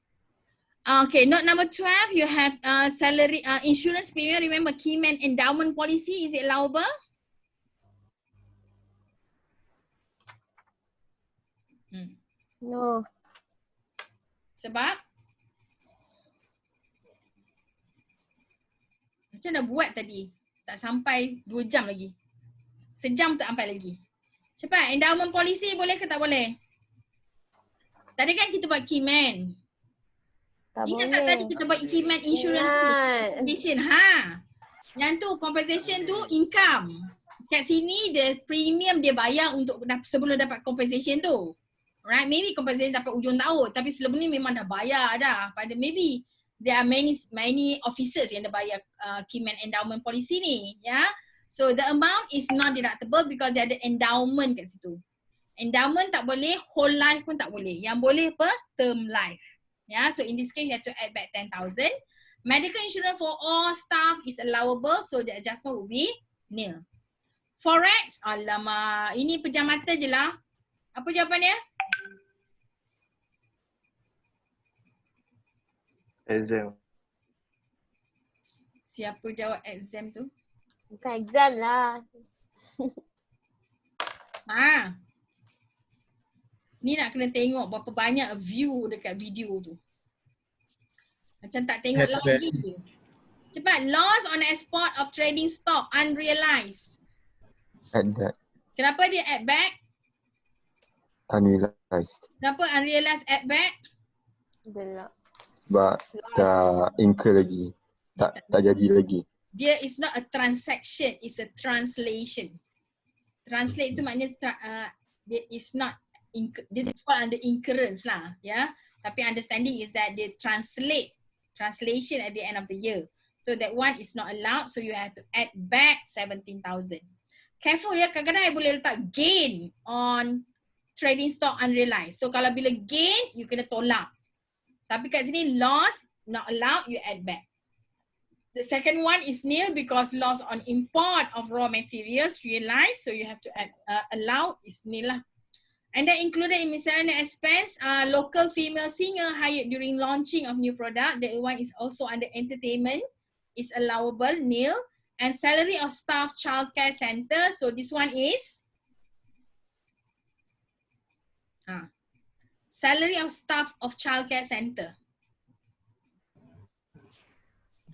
Okay, note number 12, you have salary, insurance premium. Remember, keyman endowment policy, is it allowable? No. Sebab? Macam dah buat tadi. Tak sampai 2 jam lagi. Sejam tak sampai lagi. Cepat, endowment policy boleh ke tak boleh? Tadi kan kita buat keyman. Tak Ingat boleh. tak tadi kita buat keyman insurance tu? Ingat. Compensation. Yang tu compensation tu income. Kat sini the premium dia bayar untuk sebelum dapat compensation tu. Right? Maybe compensation dapat ujung tahun. Tapi sebelum ni memang dah bayar dah. Pada maybe there are many officers yang dah bayar keyman endowment policy ni. Ya. Yeah? So the amount is not deductible because dia ada endowment kat situ. Endowment tak boleh, whole life pun tak boleh. Yang boleh apa? Term life. Yeah, so in this case you have to add back 10,000. Medical insurance for all staff is allowable, so the adjustment will be nil. Forex, alamak, ini pejam mata je lah. Apa jawapannya? Exam. Siapa jawab exam tu? Bukan exam lah. Ni nak kena tengok berapa banyak view dekat video tu. Macam tak tengok Hatchback. lagi je. Cepat. Loss on export of trading stock unrealized. Add back. Kenapa dia add back? Unrealized. Kenapa unrealized add back? Gelap. Sebab tak incur lagi. Tak jadi lagi. Dia is not a transaction, it's a translation. Translate itu maknanya dia is not dia fall under incurrence lah, ya. Tapi understanding is that they translation at the end of the year. So that one is not allowed, so you have to add back 17,000. Careful ya, kadang-kadang I boleh letak gain on trading stock unrealized. So kalau bila gain, you kena tolak. Tapi kat sini loss, not allowed, you add back. The second one is nil because loss on import of raw materials realized, so you have to add allow is nil lah. And then included in miscellaneous expense, local female singer hired during launching of new product. That one is also under entertainment, is allowable, nil. And salary of staff childcare center, so this one is salary of staff of childcare center.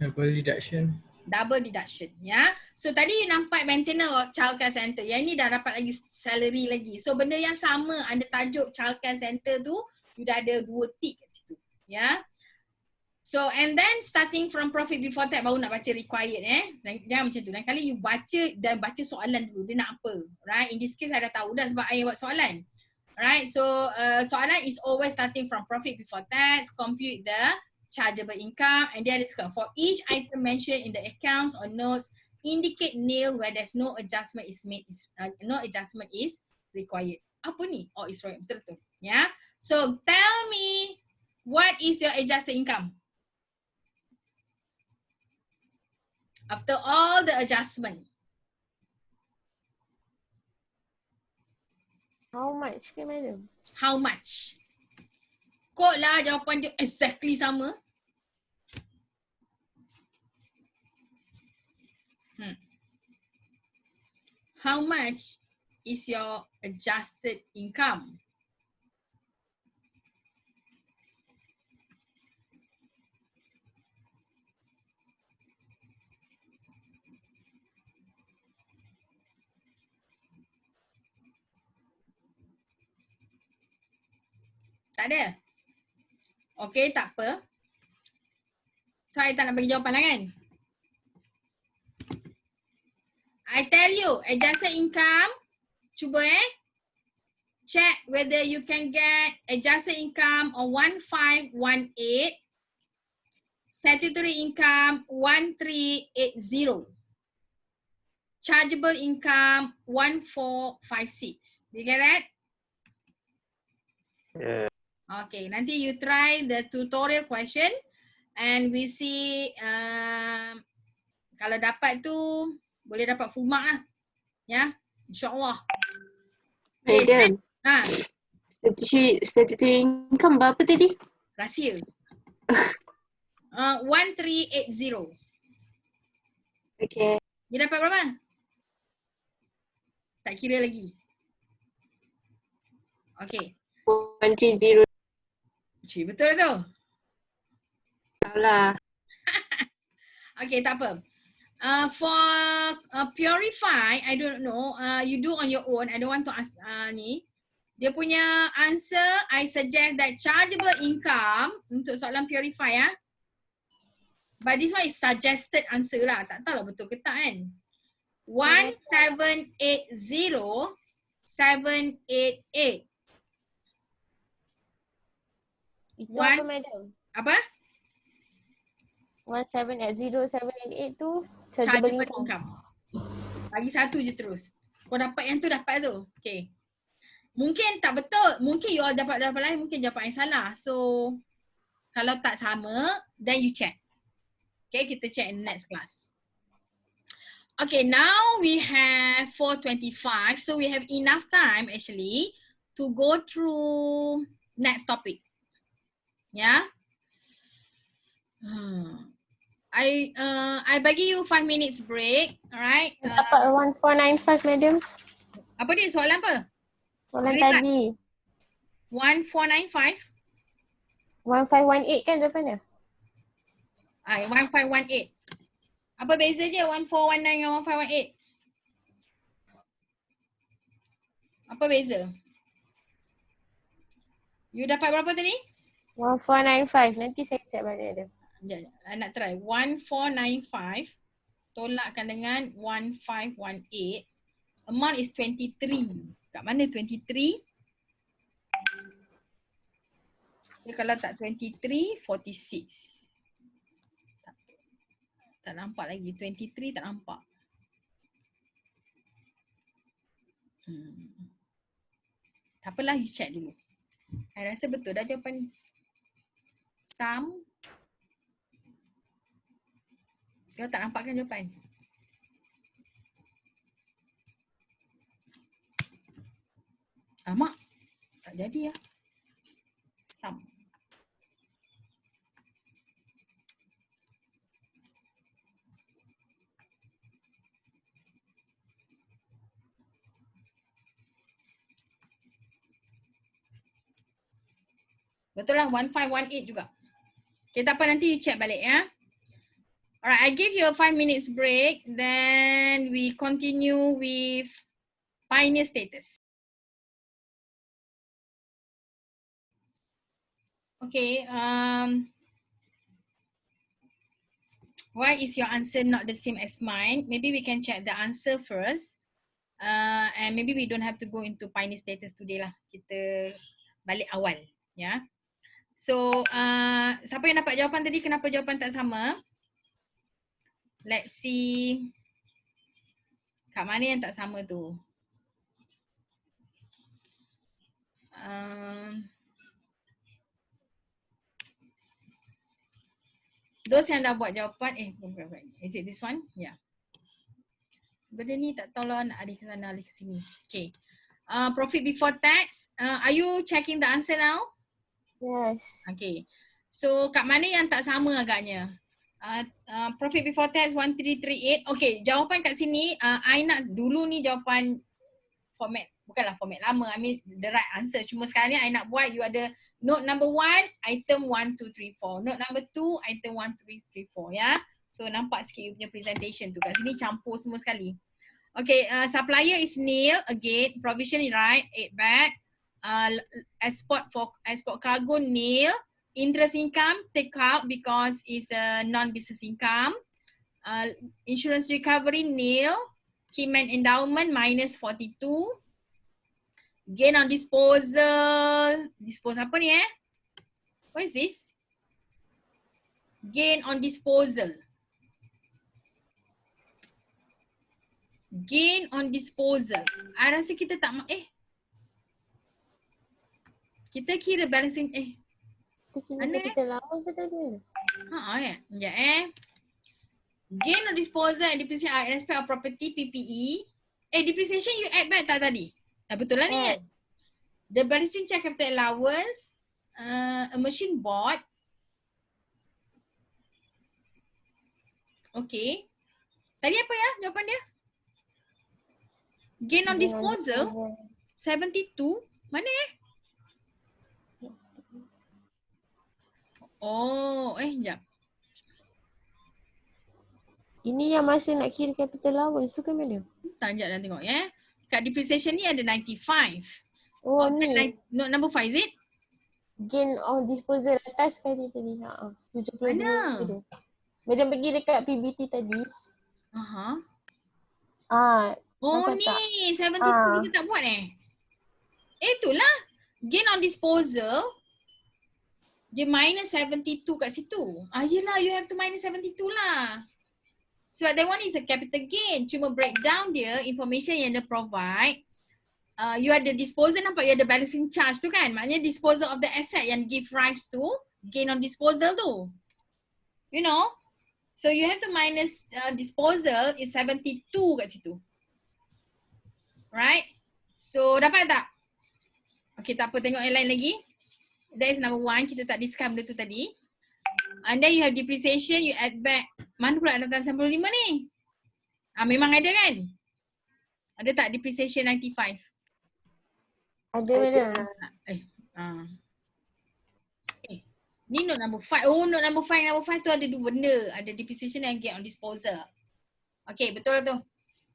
Double deduction. Double deduction, ya. So tadi you nampak maintenance of childcare center. Yang ni dah dapat lagi salary lagi. So benda yang sama under tajuk childcare center tu, you dah ada 2 tick kat situ, ya. So and then starting from profit before tax baru nak baca required Jangan macam tu. Lain kali you baca soalan dulu. Dia nak apa? Right? In this case I dah tahu dah sebab I buat soalan. Right? So soalan is always starting from profit before tax, compute the chargeable income, and then it's for each item mentioned in the accounts or notes, indicate nil where there's no adjustment is made, no adjustment is required. Apa ni? Oh, it's right. Betul-betul. Yeah. So tell me, what is your adjusted income? After all the adjustment. How much ke madam? How much? Kod lah jawapan dia exactly sama. How much is your adjusted income? Tak ada? Okay, tak apa. So, I tak nak bagi jawapan lah kan? I tell you, adjusted income, cuba check whether you can get adjusted income of 1518, statutory income 1380, chargeable income 1456. Do you get that? Yeah. Okay, nanti you try the tutorial question and we see kalau dapat tu boleh dapat full mark lah. Ya, insyaAllah. Madam, Ha, statutory income berapa tadi? rahsia. 1380. Okay. Dia dapat berapa? Tak kira lagi. Okay. 130. Cik, betul tu? Salah. Okay, tak apa. For purify, I don't know. You do on your own. I don't want to ask ni. Dia punya answer, I suggest that chargeable income untuk soalan purify But this one is suggested answer lah. Tak tahulah betul ke tak kan. 1780788. Itu One- apa madam? Apa? 1780788 tu Chargeable chargeable income. income. Bagi satu je terus. Kau dapat yang tu, dapat tu. Okay. Mungkin tak betul. Mungkin you all dapat lain, mungkin jawapan yang salah. So, kalau tak sama, then you check. Okay, kita check in next class. Okay, now we have 4:25. So, we have enough time actually to go through next topic. Yeah. I bagi you 5 minutes break. Alright. Dapat 1495 madam. Apa dia? Soalan apa? Soalan Boleh tak? tadi. 1495. 1518 kan jawapannya? 1518. Apa beza je 1419 dengan 1518? Apa beza? You dapat berapa tadi? 1495. Nanti saya check balik dia. Sekejap, nak try. 1495 tolakkan dengan 1518. Amount is 23. Kat mana 23? Dia kalau tak 23, 46. Tak nampak lagi. 23 tak nampak. Tak apalah, you check dulu. I rasa betul dah jawapan sum. Kau tak nampakkan jawapan? Mak, tak jadi lah. Sum. Betul lah, 1518 juga. Okay, tak apa, nanti you check balik ya. Alright, I give you a 5 minutes break. Then we continue with pioneer status. Okay, why is your answer not the same as mine? Maybe we can check the answer first. And maybe we don't have to go into pioneer status today lah. Kita balik awal, ya. So, siapa yang dapat jawapan tadi? Kenapa jawapan tak sama? Let's see. Kat mana yang tak sama tu? Those yang dah buat jawapan, bukan. Is it this one? Yeah. Benda ni tak tahu lah nak alih ke sana, alih ke sini. Okay. Profit before tax. Are you checking the answer now? Yes. Okay. So kat mana yang tak sama agaknya? Profit before tax 1338. Okay, jawapan kat sini, I nak dulu ni jawapan format, bukanlah format lama, I mean the right answer. Cuma sekarang ni I nak buat, you ada note number 1, item 1, 2, 3, 4. Note number 2, item 1, 2, 3, 4, ya. So nampak sikit you punya presentation tu. Kat sini campur semua sekali. Okay, supplier is nil again, provision is right, 8 bag. Export cargo nil. Interest income take out because it's a non-business income. Insurance recovery nil. Keyman endowment minus 42. Gain on disposal. Dispose apa ni What is this? Gain on disposal. Gain on disposal. I rasa kita tak kita kira balancing Kita kira Mana, capital allowance tadi mana? Sekejap Gain on disposal and depreciation in respect of property PPE. Depreciation you add back tak tadi? Betul lah ni The balancing check capital allowance, a machine bought. Okay. Tadi apa ya jawapan dia? Gain on disposal 72. Mana sekejap. Ini yang masa nak kira capital allowance tu kan mana? Sekejap dah tengok Kat depreciation ni ada 95. Oh ni. Note number 5 is it? Gain on disposal atas kali tadi. 72 Mana? tu. Madam pergi dekat PBT tadi. Oh nampak ni 72 kita tak buat itulah. Gain on disposal dia minus 72 kat situ. Yelah, you have to minus 72 lah. Sebab that one is a capital gain. Cuma breakdown dia, information yang dia provide. You ada disposal, nampak you ada balancing charge tu kan. Maknanya disposal of the asset yang give rise to gain on disposal tu. You know. So you have to minus disposal is 72 kat situ. Right. So dapat tak? Okay, tak apa, tengok yang lain lagi. That is number 1, kita tak discuss benda tu tadi. And then you have depreciation, you add back. Mana pula datang 95 ni? Memang ada kan? Ada tak depreciation 95? Ada mana? Ni note number 5. Oh, note number 5. Number 5 tu ada dua benda. Ada depreciation and gain on disposal. Okay, betul lah tu.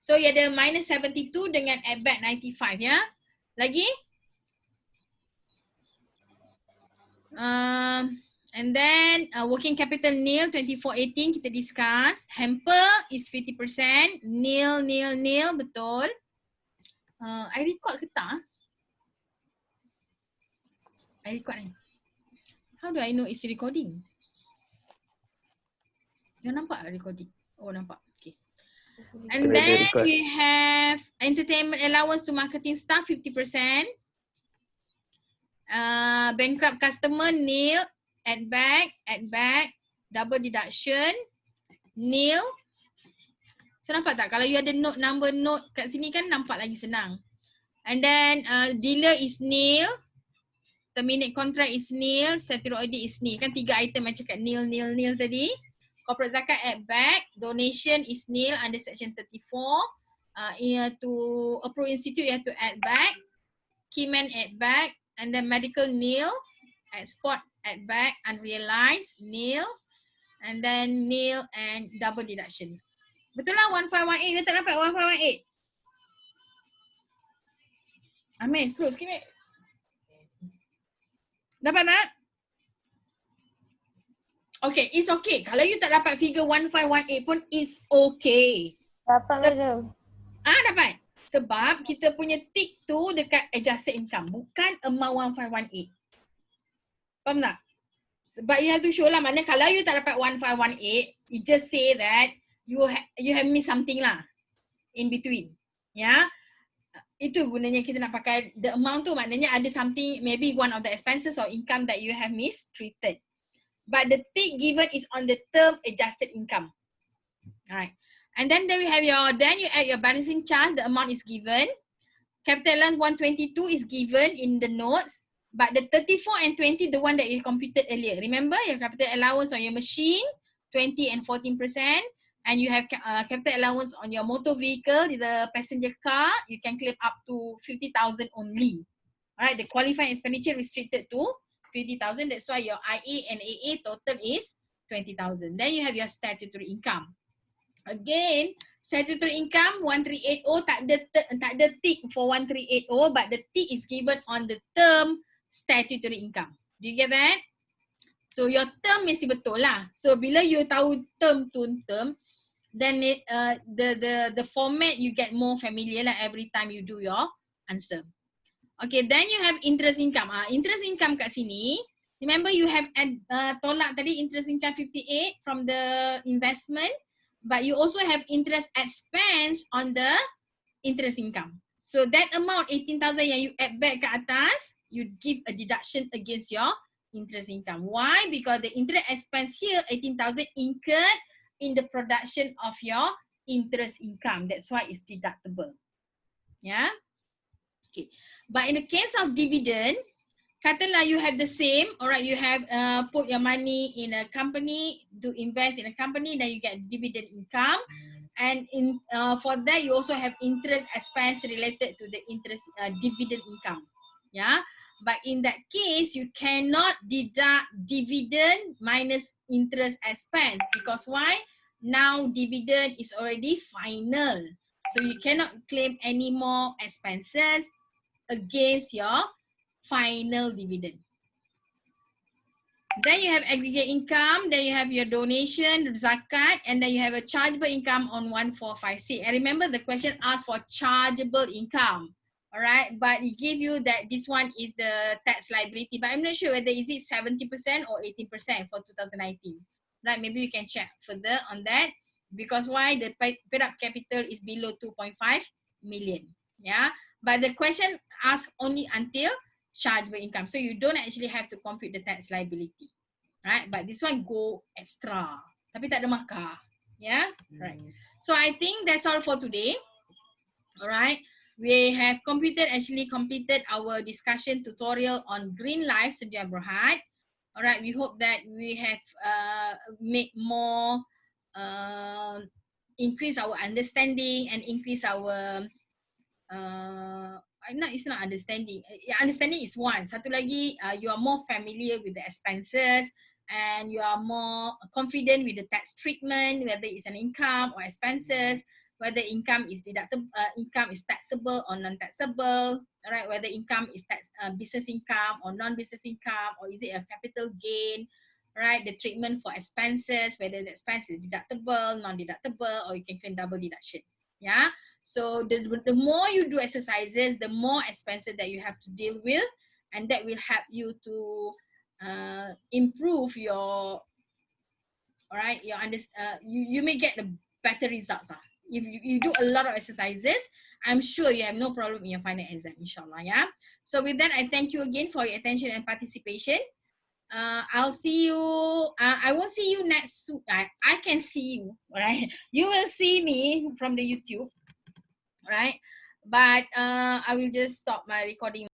So, you ada minus 72 dengan add back 95 ya. Lagi? And then working capital nil 2418 kita discuss. Hamper is 50%. Nil, betul. I record ke tak? I record ni. How do I know it's recording? You nampak recording? Oh, nampak. Okay. And Ready, then record. we have entertainment allowance to marketing staff 50%. Bankrupt customer nil, add back, double deduction, nil. So nampak tak? Kalau you ada number note kat sini kan nampak lagi senang. And then dealer is nil, terminate contract is nil, statutory audit is nil. Kan 3 item macam kat nil tadi. Corporate zakat add back, donation is nil under section 34. To approve institute you have to add back, keyman add back, and then medical nil, export add back, unrealized nil, and then nil and double deduction. Betul lah 1518, dia tak dapat 1518. Amin, slow sikit ni. Dapat tak? Okay, it's okay. Kalau you tak dapat figure 1518 pun it's okay. Dapat madam. Dapat. Sebab kita punya tick tu dekat adjusted income, bukan amount 1518. Faham tak? But you have to show lah, maknanya kalau you tak dapat 1518, you just say that you have missed something lah in between. Ya. Itu gunanya kita nak pakai the amount tu, maknanya ada something, maybe one of the expenses or income that you have mistreated. But the tick given is on the term adjusted income. Alright. And then we have then you add your balancing charge, the amount is given. Capital allowance 122 is given in the notes. But the 34 and 20, the one that you computed earlier. Remember your capital allowance on your machine, 20 and 14%. And you have capital allowance on your motor vehicle, the passenger car, you can claim up to 50,000 only. Alright, the qualifying expenditure restricted to 50,000. That's why your IA and AA total is 20,000. Then you have your statutory income. Again, statutory income 1380 tak ada tick for 1380, but the tick is given on the term statutory income. Do you get that? So your term mesti betul lah. So bila you tahu term, then the format you get more familiar lah every time you do your answer. Okay, then you have interest income. Interest income kat sini, remember you have tolak tadi interest income 58 from the investment, but you also have interest expense on the interest income. So that amount 18,000 yang you add back ke atas, you give a deduction against your interest income. Why? Because the interest expense here 18,000 incurred in the production of your interest income. That's why it's deductible. Yeah. Okay. But in the case of dividend, katalah you have the same, alright, you have put your money in a company to invest in a company, then you get dividend income, and in for that you also have interest expense related to the interest dividend income. Yeah, but in that case you cannot deduct dividend minus interest expense, because why? Now dividend is already final, so you cannot claim any more expenses against your final dividend. Then you have aggregate income, then you have your donation, zakat, and then you have a chargeable income on 1456. And remember the question asked for chargeable income. Alright, but it gave you that this one is the tax liability, but I'm not sure whether is it 70% or 18% for 2019. Right, maybe you can check further on that, because why? The paid up capital is below 2.5 million. Yeah, but the question asks only until chargeable income, so you don't actually have to compute the tax liability, right? But this one go extra, tapi tak ada markah. Yeah, right. So I think that's all for today. Alright, we have completed our discussion tutorial on Green Life Sedia Berhad. Alright, we hope that we have made more increase our understanding and increase our it's not understanding. Understanding is one. Satu lagi, you are more familiar with the expenses and you are more confident with the tax treatment, whether it's an income or expenses, whether income is deductible, income is taxable or non-taxable, right? Whether income is business income or non-business income, or is it a capital gain, right? The treatment for expenses, whether the expense is deductible, non-deductible, or you can claim double deduction. Yeah. So the more you do exercises, the more expenses that you have to deal with, and that will help you to improve your, all right, your you may get the better results. If you do a lot of exercises, I'm sure you have no problem in your final exam, inshallah. Yeah. So with that, I thank you again for your attention and participation. I'll see you. I won't see you next. I can see you, right? You will see me from the YouTube, right? But I will just stop my recording.